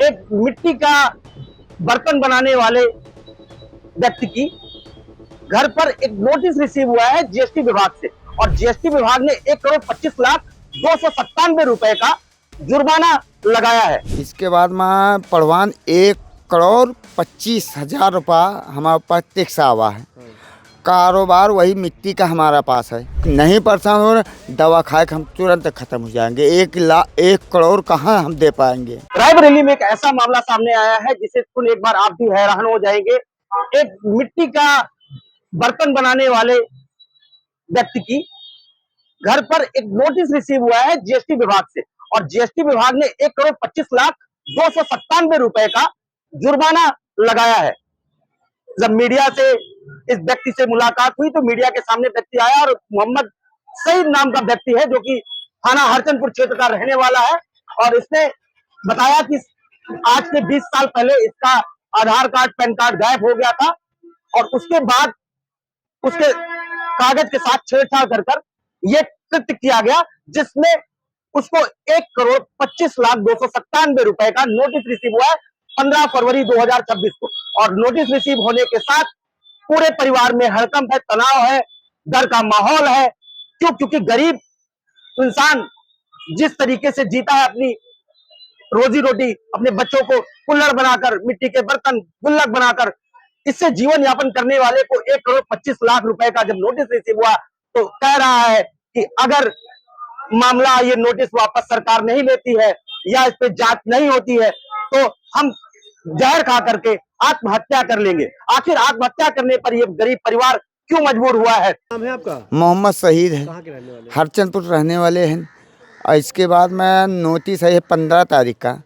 एक मिट्टी का बर्तन बनाने वाले व्यक्ति की घर पर एक नोटिस रिसीव हुआ है जीएसटी विभाग से, और जीएसटी विभाग ने 1,25,0297 रुपए का जुर्माना लगाया है। इसके बाद में परवान 1,25,00,000 रुपया हमारे पास टैक्स आवा है। कारोबार वही मिट्टी का हमारा पास है। नहीं परेशान हो रहे, दवा खाए हम तुरंत खत्म हो जाएंगे। 1 करोड़ कहाँ हम दे पाएंगे। रायबरेली में एक ऐसा मामला सामने आया है जिसे सुन एक बार आप भी हैरान हो जाएंगे। एक मिट्टी का बर्तन बनाने वाले व्यक्ति की घर पर एक नोटिस रिसीव हुआ है जीएसटी विभाग से, और जीएसटी विभाग ने 1,25,0297 रुपए का जुर्माना लगाया है। जब मीडिया से इस व्यक्ति से मुलाकात हुई तो मीडिया के सामने व्यक्ति आया और मोहम्मद सईद नाम का व्यक्ति है जो कि थाना हरचंदपुर क्षेत्र का रहने वाला है, और इसने बताया कि आज से 20 साल पहले इसका आधार कार्ड पैन कार्ड गायब हो गया था, और उसके बाद उसके कागज के साथ छेड़छाड़ कर ये कृत्य किया गया, जिसमें उसको 1,25,0297 रुपए का नोटिस रिसीव हुआ है 15 फरवरी 2026 को। और नोटिस रिसीव होने के साथ पूरे परिवार में हड़कंप है, तनाव है, डर का माहौल है। क्योंकि गरीब इंसान जिस तरीके से जीता है अपनी रोजी रोटी, अपने बच्चों को कुल्हड़ बनाकर, मिट्टी के बर्तन गुल्लक बनाकर इससे जीवन यापन करने वाले को 1,25,00,000 रुपए का जब नोटिस रिसीव हुआ तो कह रहा है कि अगर मामला ये नोटिस वापस सरकार नहीं लेती है या इस पे जांच नहीं होती है तो हम जहर खा करके आत्महत्या कर लेंगे। आखिर आत्महत्या करने पर ये गरीब परिवार क्यों मजबूर हुआ है? नाम है आपका? मोहम्मद शहीद है, कहाँ के रहने वाले? हरचंदपुर रहने वाले हैं। और इसके बाद में नोटिस है 15 तारीख का।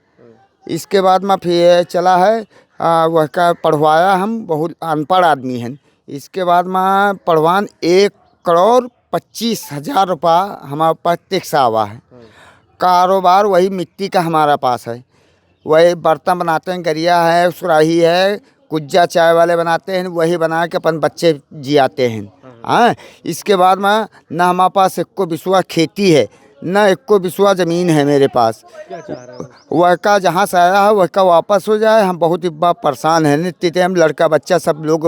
इसके बाद में फिर चला है वह का पढ़वाया, हम बहुत अनपढ़ आदमी हैं। इसके बाद में पढ़वान 1,25,00,000 रुपया हमारे पास टैक्स आवा है। कारोबार वही मिट्टी का हमारा पास है। वही बर्तन बनाते हैं, गरिया है, सुराही है, कुज्जा चाय वाले बनाते हैं, वही बना के अपन बच्चे जियाते हैं। हाँ, इसके बाद में न हमारे पास एको बिसुआ खेती है, न एको बिसुआ ज़मीन है मेरे पास। क्या चाह रहे हैं? वह का जहाँ से आया है वह का वापस हो जाए। हम बहुत ही परेशान हैं। नित्य टाइम लड़का बच्चा सब लोग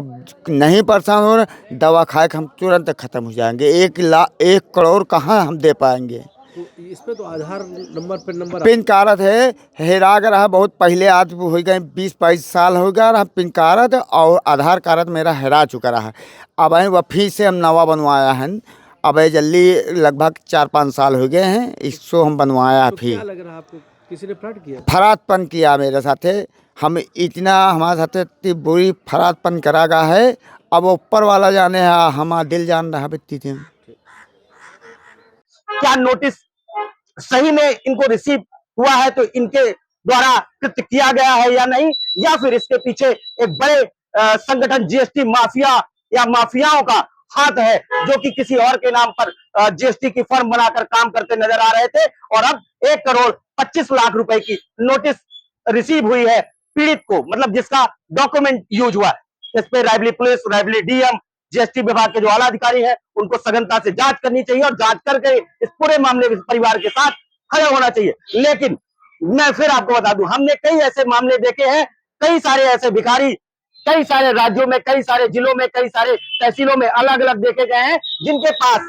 नहीं परेशान हो रहे, दवा खाए हम तुरंत खत्म हो जाएंगे। 1 करोड़ कहाँ हम दे पाएंगे। तो इसमें तो आधार नंबर पिन कार्ड है, हेरा गया है। बहुत पहले आज हो गए 20-22 साल हो गया रहा पिन कार्ड, और आधार कार्ड मेरा हेरा चुका रहा। अब वह फिर से हम नवा बनवाया है। अब जल्दी लगभग 4-5 साल हो गए हैं इसको हम बनवाया। तो फिर क्या लग रहा है आपको, किसी ने फ्रॉड किया? फरादपन किया मेरे साथे। हम इतना हमारे साथ इतनी बुरी फरादपन करा गया है। अब ऊपर वाला जाने है, हमारा दिल जान रहा बित्ती थे। क्या नोटिस सही में इनको रिसीव हुआ है तो इनके द्वारा कृत्य किया गया है या नहीं, या फिर इसके पीछे एक बड़े संगठन जीएसटी माफिया या माफियाओं का हाथ है जो कि किसी और के नाम पर जीएसटी की फर्म बनाकर काम करते नजर आ रहे थे, और अब 1,25,00,000 रुपए की नोटिस रिसीव हुई है पीड़ित को, मतलब जिसका डॉक्यूमेंट यूज हुआ है। इस पे Raebareli police, Raebareli DM, GST विभाग के जो आला अधिकारी हैं उनको सघनता से जांच करनी चाहिए, और जांच करके इस पूरे मामले में परिवार के साथ खड़े होना चाहिए। लेकिन मैं फिर आपको बता दूं, हमने कई ऐसे मामले देखे हैं, कई सारे ऐसे भिखारी कई सारे राज्यों में, कई सारे जिलों में, कई सारे तहसीलों में अलग अलग देखे गए हैं, जिनके पास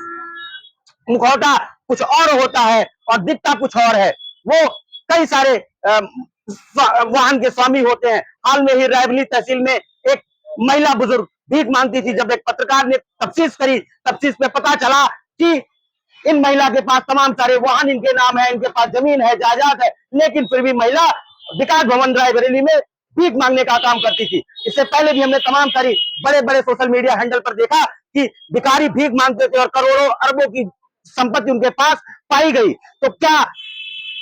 मुखौटा कुछ और होता है और दिखता कुछ और है। वो कई सारे वाहन के स्वामी होते हैं। हाल में ही रायबरेली तहसील में एक महिला बुजुर्ग भीख मांगती थी। जब एक पत्रकार ने तफ्तीश करी, तफ्तीश में पता चला कि इन महिला के पास तमाम सारे वाहन इनके नाम है, इनके पास जमीन है, जायदाद है, लेकिन फिर भी महिला विकास भवन रायबरेली में भीख मांगने का काम करती थी। इससे पहले भी हमने तमाम सारी बड़े बड़े सोशल मीडिया हैंडल पर देखा कि भिखारी भीख मांगते थे और करोड़ों अरबों की संपत्ति उनके पास पाई गई। तो क्या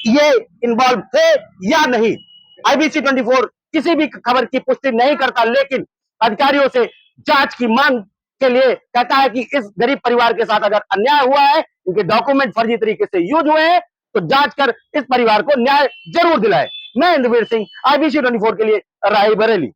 ये इन्वॉल्व थे या नहीं? IBC 24 किसी भी खबर की पुष्टि नहीं करता, लेकिन अधिकारियों से जांच की मांग के लिए कहता है कि इस गरीब परिवार के साथ अगर अन्याय हुआ है, इनके डॉक्यूमेंट फर्जी तरीके से यूज हुए हैं, तो जांच कर इस परिवार को न्याय जरूर दिलाए। मैं इंद्रवीर सिंह, IBC 24 के लिए रायबरेली।